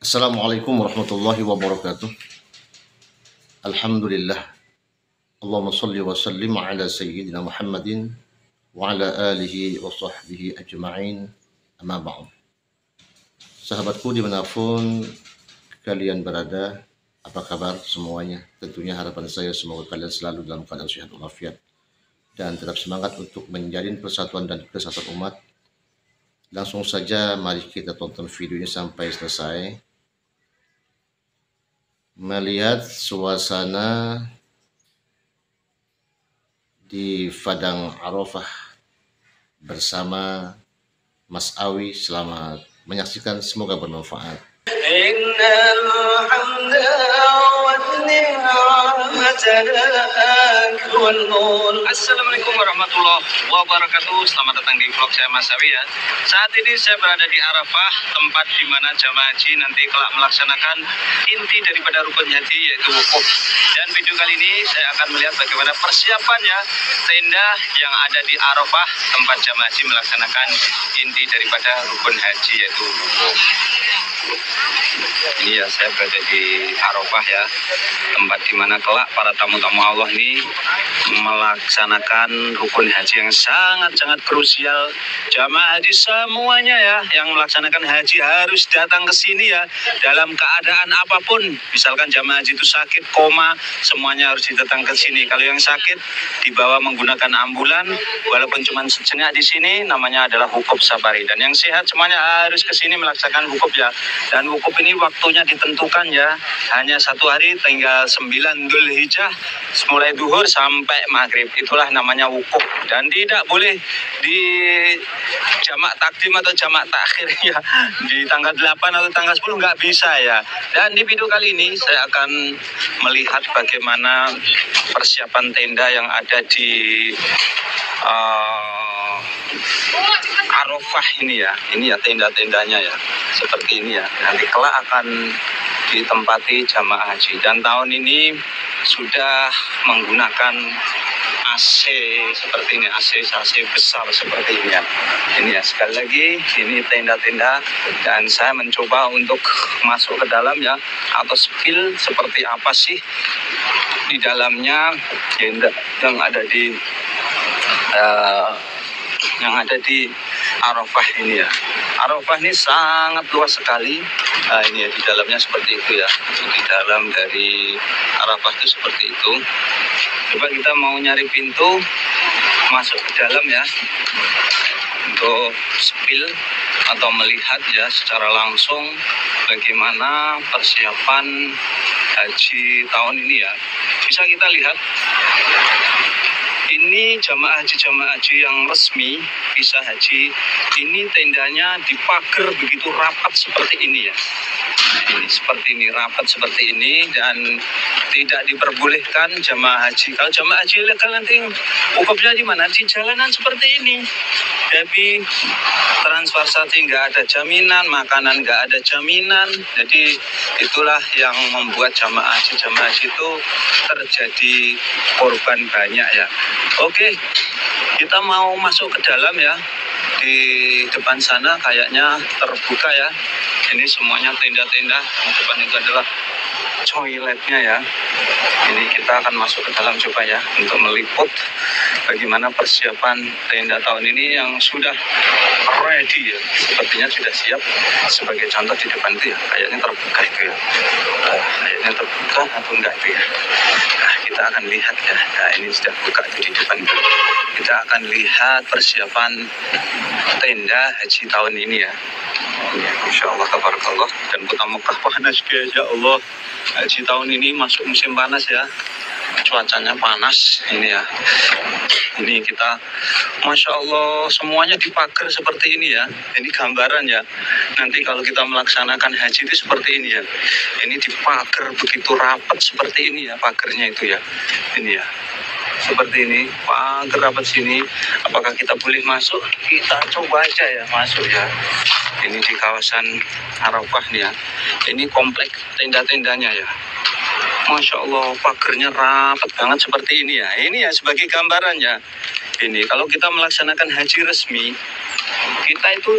Assalamualaikum warahmatullahi wabarakatuh. Alhamdulillah. Allahumma salli wa sallim ala sayyidina Muhammadin wa ala alihi wa sahbihi ajma'in. Amma ba'd. Sahabatku dimanapun kalian berada, apa kabar semuanya? Tentunya harapan saya semoga kalian selalu dalam keadaan sehat walafiat dan tetap semangat untuk menjalin persatuan dan kesatuan umat. Langsung saja mari kita tonton videonya sampai selesai. Melihat suasana di Padang Arafah bersama Mas Awi. Selamat menyaksikan, semoga bermanfaat. Assalamualaikum warahmatullahi wabarakatuh. Selamat datang di vlog saya Mas Awi ya. Saat ini saya berada di Arafah, tempat di mana jamaah haji nanti kelak melaksanakan inti daripada rukun haji, yaitu wukuf. Dan video kali ini saya akan melihat bagaimana persiapannya tenda yang ada di Arafah, tempat jamaah haji melaksanakan inti daripada rukun haji, yaitu wukuf. Ini ya, saya berada di Arafah ya, tempat dimana kelak para tamu-tamu Allah ini melaksanakan rukun haji yang sangat-sangat krusial. Jamaah haji semuanya ya, yang melaksanakan haji harus datang ke sini ya, dalam keadaan apapun. Misalkan jamaah haji itu sakit, koma, semuanya harus datang ke sini. Kalau yang sakit dibawa menggunakan ambulan, walaupun cuma sejenak di sini, namanya adalah wukuf safari. Dan yang sehat semuanya harus ke sini melaksanakan wukuf ya. Dan wukuf ini waktunya ditentukan ya, hanya 1 hari, tinggal 9 Dzulhijjah, mulai duhur sampai maghrib. Itulah namanya wukuf. Dan tidak boleh di jamak takdim atau jamak takhir ya, di tanggal 8 atau tanggal 10 nggak bisa ya. Dan di video kali ini saya akan melihat bagaimana persiapan tenda yang ada di Arafah ini ya. Ini ya tenda-tendanya ya, seperti ini ya. Nanti kelak akan ditempati jamaah haji. Dan tahun ini sudah menggunakan AC seperti ini, AC besar seperti ini ya. Ini ya, sekali lagi ini tenda-tenda, dan saya mencoba untuk masuk ke dalam ya, atau spill seperti apa sih di dalamnya yang ada di Arafah ini ya. Arafah ini sangat luas sekali. Nah, ini ya, di dalamnya seperti itu ya. Di dalam dari Arafah itu seperti itu. Coba kita mau nyari pintu masuk ke dalam ya, untuk spill atau melihat ya secara langsung bagaimana persiapan haji tahun ini ya. Bisa kita lihat, ini jamaah haji yang resmi visa haji. Ini tendanya dipagar begitu rapat seperti ini ya. Ini seperti ini, rapat seperti ini, dan tidak diperbolehkan jamaah haji. Kalau jamaah haji ilegal nanti wukufnya di mana? Di jalanan seperti ini. Tapi transportasi nggak ada jaminan, makanan nggak ada jaminan. Jadi itulah yang membuat jamaah haji itu terjadi korban banyak ya. Oke, kita mau masuk ke dalam ya. Di depan sana kayaknya terbuka ya. Ini semuanya tenda-tenda. Di depan itu adalah toiletnya ya. Ini kita akan masuk ke dalam coba ya, untuk meliput bagaimana persiapan tenda tahun ini yang sudah ready ya. Sepertinya sudah siap. Sebagai contoh di depan itu ya, kayaknya terbuka itu ya. Kayaknya terbuka atau enggak itu ya. Nah, kita akan lihat ya. Nah, ini sudah buka itu di depan itu. Kita akan lihat persiapan tenda haji tahun ini ya. Insya Allah, tabarakallah. Dan kota Mekah panas guys, ya Allah. Haji tahun ini masuk musim panas ya. Cuacanya panas ini ya. Ini kita, Masya Allah, semuanya dipagar seperti ini ya. Ini gambaran ya. Nanti kalau kita melaksanakan haji itu seperti ini ya. Ini dipagar begitu rapat seperti ini ya, pagarnya itu ya. Ini ya, seperti ini, pagar rapat sini. Apakah kita boleh masuk? Kita coba aja ya masuk ya. Ini di kawasan Arafah nih ya. Ini komplek tenda-tendanya ya. Masya Allah, pagarnya rapat banget seperti ini ya. Ini ya sebagai gambarannya. Ini kalau kita melaksanakan haji resmi, kita itu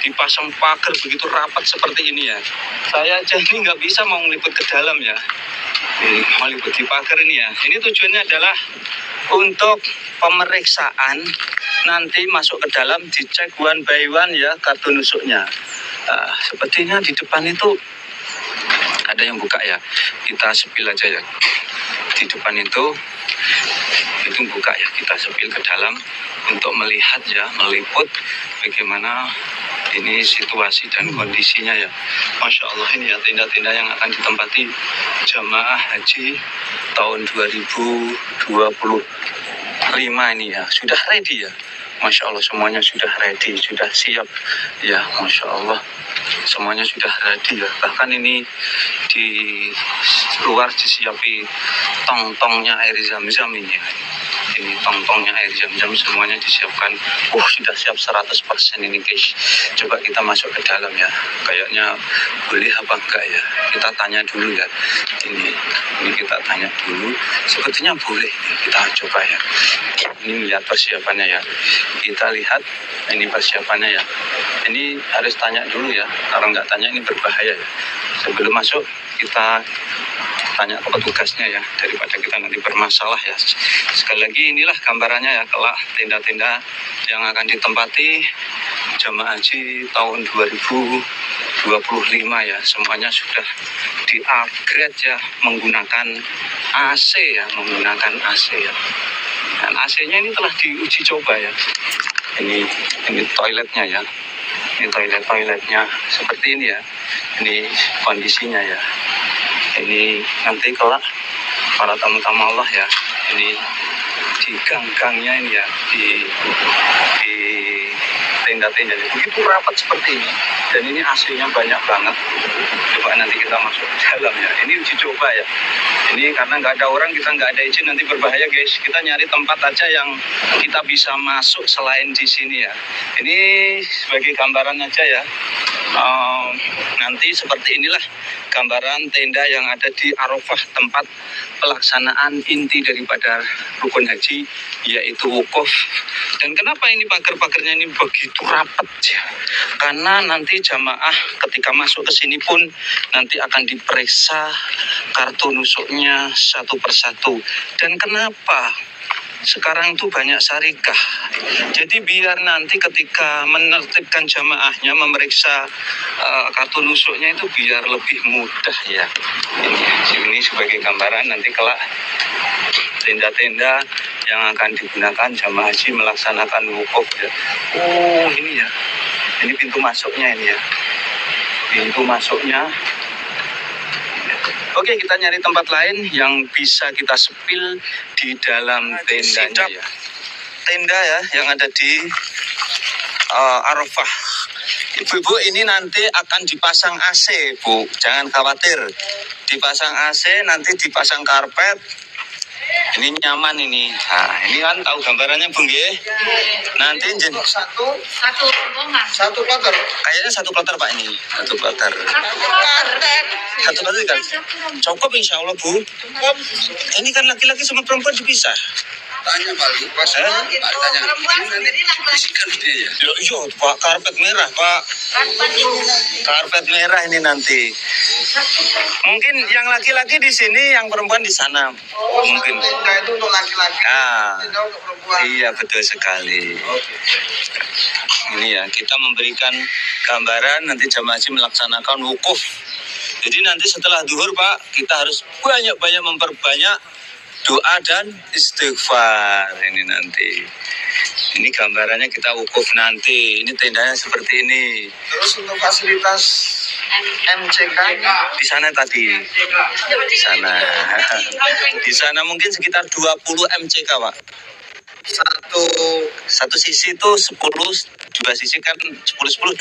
dipasang pagar begitu rapat seperti ini ya. Saya aja ini nggak bisa mau ngeliput ke dalam ya. Ini mau liput di pagar ini ya. Ini tujuannya adalah untuk pemeriksaan, nanti masuk ke dalam dicek one by one ya kartu nusuknya. Sepertinya di depan itu ada yang buka ya. Kita sepil aja ya. Di depan itu buka ya. Kita sepil ke dalam untuk melihat ya, meliput bagaimana ini situasi dan kondisinya ya. Masya Allah, ini ya tenda-tenda yang akan ditempati jamaah haji tahun 2025 ini ya. Sudah ready ya. Masya Allah, semuanya sudah ready, sudah siap ya. Masya Allah, semuanya sudah ready ya. Bahkan ini di luar disiapi tong-tongnya air zam-zam ini ya. Ini tong-tongnya air zam-zam semuanya disiapkan. Sudah siap 100% ini guys. Coba kita masuk ke dalam ya. Kayaknya boleh apa enggak ya. Kita tanya dulu ya. Ini kita tanya dulu. Sepertinya boleh. Kita coba ya. Ini lihat persiapannya ya. Kita lihat ini persiapannya ya. Ini harus tanya dulu ya. Kalau nggak tanya ini berbahaya ya. Sebelum masuk kita tanya ke petugasnya ya, daripada kita nanti bermasalah ya. Sekali lagi inilah gambarannya ya, kelak tenda-tenda yang akan ditempati jamaah haji tahun 2025 ya. Semuanya sudah di-upgrade ya, menggunakan AC ya, ya. Dan AC-nya ini telah diuji coba ya. Ini toiletnya ya. Ini toiletnya seperti ini ya. Ini kondisinya ya. Ini nanti kelak para tamu-tamu Allah ya, ini di gang-gangnya ini ya, di tenda-tenda begitu rapat seperti ini, dan ini AC-nya banyak banget. Coba nanti kita masuk ke dalam ya. Ini uji coba ya. Ini karena nggak ada orang, kita nggak ada izin, nanti berbahaya guys. Kita nyari tempat aja yang kita bisa masuk selain di sini ya. Ini sebagai gambaran aja ya. Nanti seperti inilah gambaran tenda yang ada di Arafah, tempat pelaksanaan inti daripada rukun haji, yaitu wukuf. Dan kenapa ini pagar-pagarnya ini begitu rapat ya? Karena nanti jamaah ketika masuk ke sini pun nanti akan diperiksa kartu nusuknya satu persatu. Dan kenapa sekarang itu banyak syarikah? Jadi biar nanti ketika menertibkan jamaahnya, memeriksa kartu nusuknya itu biar lebih mudah ya. Ini sebagai gambaran nanti kelak tenda-tenda yang akan digunakan jamaah haji melaksanakan wukuf ya. Ini ya. Ini pintu masuknya ini ya. Pintu masuknya. Oke, kita nyari tempat lain yang bisa kita sepil di dalam tendanya ya. Tenda ya yang ada di Arafah. Ibu-ibu, ini nanti akan dipasang AC, Bu. Jangan khawatir. Dipasang AC, nanti dipasang karpet. Ini nyaman ini. Nah, ini kan tahu gambarannya, Bung nggih? Nanti satu rombongan. Satu kloter. Kayaknya satu kloter, Pak, ini. Satu kloter. Satu kloter kan. Cukup insya Allah, Bu. Ini kan laki-laki sama perempuan dipisah. Tanya Pak Lukas, tanya nanti dibisikan dia ya. Iya, Pak, karpet merah, Pak. Karpet merah ini nanti. Mungkin yang laki-laki di sini, yang perempuan di sana. Mungkin. Nah, itu untuk laki-laki. Untuk perempuan. Iya, betul sekali. Ini ya, kita memberikan gambaran nanti jamaah haji melaksanakan wukuf. Jadi nanti setelah zuhur, Pak, kita harus banyak-banyak memperbanyak doa dan istighfar ini nanti. Ini gambarannya kita wukuf nanti. Ini tendanya seperti ini. Terus untuk fasilitas MCK di sana tadi. Di sana mungkin sekitar 20 MCK, Pak. Satu sisi itu 10, dua sisi kan 10 20.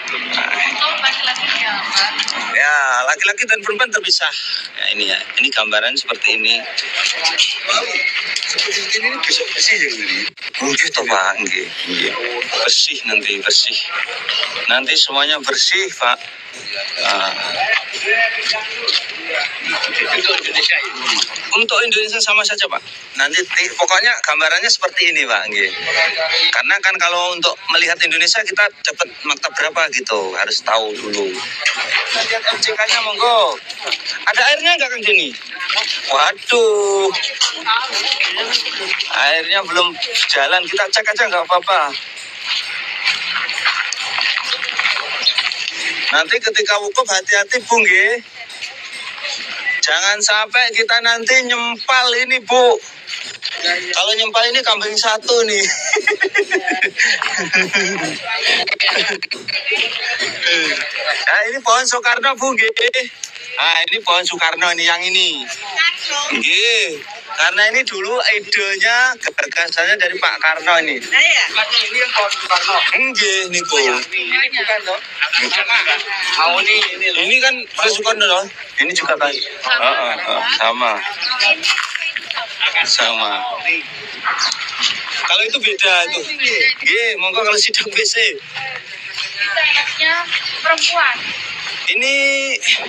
Nah, ya, laki-laki dan perempuan terpisah. Ya, ini ya. Ini gambaran seperti ini. Seperti ini besok bersih ya ini. Gitu, Pak. Nggih. Bersih nanti, bersih. Nanti semuanya bersih, Pak. Untuk Indonesia ini. Untuk Indonesia sama saja Pak. Nanti pokoknya gambarannya seperti ini Pak. Nggih. Karena kan kalau untuk melihat Indonesia kita dapat maktab berapa gitu, harus tahu dulu. Kita lihat MCK-nya monggo. Ada airnya nggak Kang Joni? Waduh. Airnya belum jalan, kita cek aja nggak apa-apa. Nanti ketika wukuf hati-hati Bu nggih. Jangan sampai kita nanti nyempal ini Bu. Kalau nyempal ini kambing satu nih. Nah ini pohon Soekarno Bu nggih. Nah ini pohon Soekarno nih yang ini. Nggih. Karena ini dulu idenya gagasannya dari Pak Karno ini. Nah ya. Ini yang pohon Soekarno. Nggih niku. Ini bukan loh. Mau ini kan Pak Soekarno loh. Ini juga kan. Sama. Sama. Kalau itu beda tuh. Nggih, monggo kalau sidak WC. Itu enaknya perempuan. Ini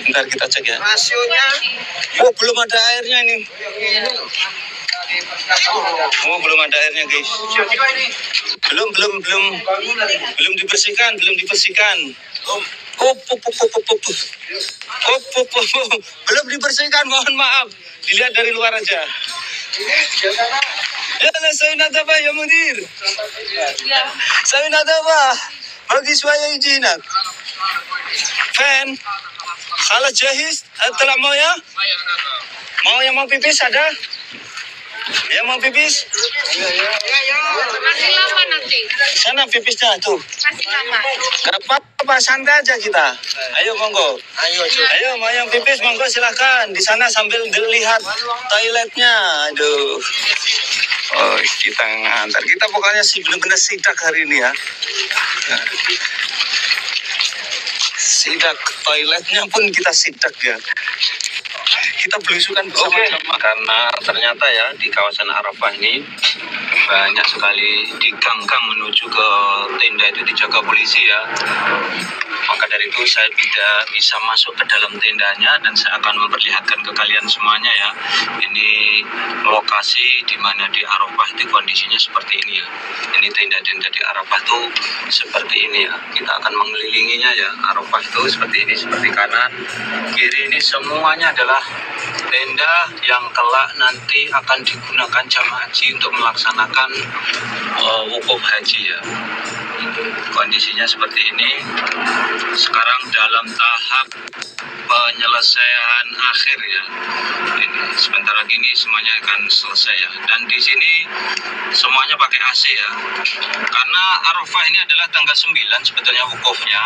bentar kita cek ya. Rasionya. Oh, belum ada airnya ini. Oh, belum ada airnya, guys. Belum dibersihkan. Belum dibersihkan, mohon maaf. Dilihat dari luar aja. Ya, saya nadaba ya mudir. Saya nadaba. Bagi suaya izinat. Fan. Kalau jahis, telah mau ya? Mau yang mau pipis ada? Yang mau pipis? Masih lama nanti. Sana pipisnya tuh. Masih lama. Gak apa-apa, santai aja kita. Ayo monggo. Ayo mau yang pipis monggo silahkan. Di sana sambil dilihat toiletnya. Aduh. Oh, kita ngantar. Kita pokoknya sih benar-benar sidak hari ini ya. Sidak toiletnya pun kita sidak ya. Kita belusukan bersama-sama. Karena ternyata ya di kawasan Arafah ini banyak sekali di gang-gang menuju ke tenda itu dijaga polisi ya. Maka dari itu saya tidak bisa masuk ke dalam tendanya dan saya akan memperlihatkan ke kalian semuanya ya. Ini lokasi di mana di Arafah itu kondisinya seperti ini ya. Ini tenda-tenda di Arafah itu seperti ini ya. Kita akan mengelilinginya ya. Arafah itu seperti ini, seperti kanan, kiri ini semuanya adalah tenda yang kelak nanti akan digunakan jamaah haji untuk melaksanakan wukuf haji ya. Kondisinya seperti ini. Sekarang dalam tahap penyelesaian akhir ya. Ini sebentar lagi ini semuanya akan selesai ya. Dan di sini semuanya pakai AC ya. Karena Arafah ini adalah tanggal 9 sebetulnya wukufnya.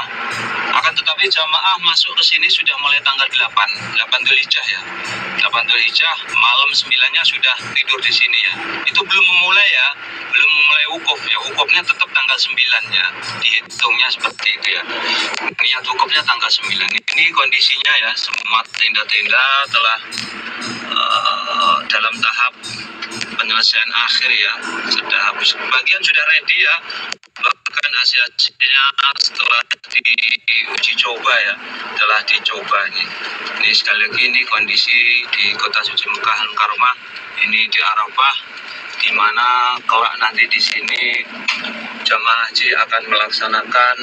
Akan tetapi jamaah masuk ke sini sudah mulai tanggal 8 Dzulhijjah ya. 8 Dzulhijjah malam 9-nya sudah tidur di sini ya. Itu belum memulai ya. Belum memulai wukuf ya. Wukufnya tetap tanggal 9-nya. Dihitungnya seperti itu ya. Niat wukufnya tanggal 9. Ini kondisinya ya, semua tenda-tenda telah dalam tahap penyelesaian akhir ya. Bagian sudah ready ya. Bahkan hasilnya setelah diuji coba ya, telah dicoba nih. Ini sekali lagi ini kondisi di Kota Suci Mekah Al-Mukarramah, ini di Arafah, di mana kelak nanti di sini jamaah haji akan melaksanakan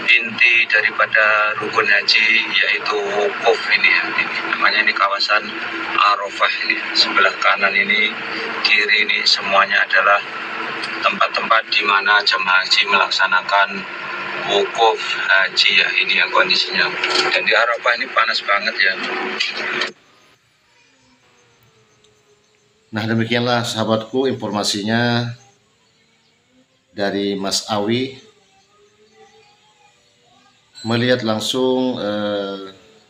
inti daripada rukun haji, yaitu wukuf ini ya. Ini namanya ini kawasan Arafah ini. Sebelah kanan ini, kiri ini semuanya adalah tempat-tempat di mana jamaah haji melaksanakan wukuf haji ya. Ini yang kondisinya. Dan di Arafah ini panas banget ya. Nah, demikianlah sahabatku informasinya dari Mas Awi, melihat langsung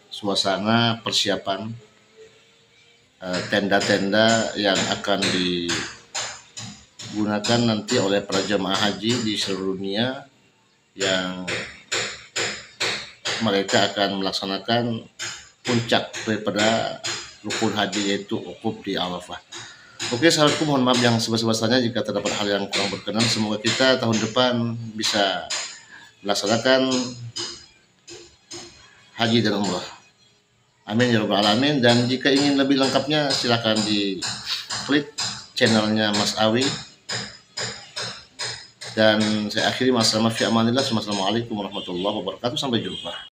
suasana persiapan tenda-tenda yang akan digunakan nanti oleh para jemaah haji di seluruh dunia yang mereka akan melaksanakan puncak daripada rukun haji, yaitu wukuf di Arafah. Oke sahabatku, mohon maaf yang sebesar-besarnya jika terdapat hal yang kurang berkenan. Semoga kita tahun depan bisa melaksanakan haji dan umrah. Amin ya rabbal alamin. Dan jika ingin lebih lengkapnya silakan diklik channelnya Mas Awi. Dan saya akhiri, wassalamualaikum warahmatullahi wabarakatuh. Sampai jumpa.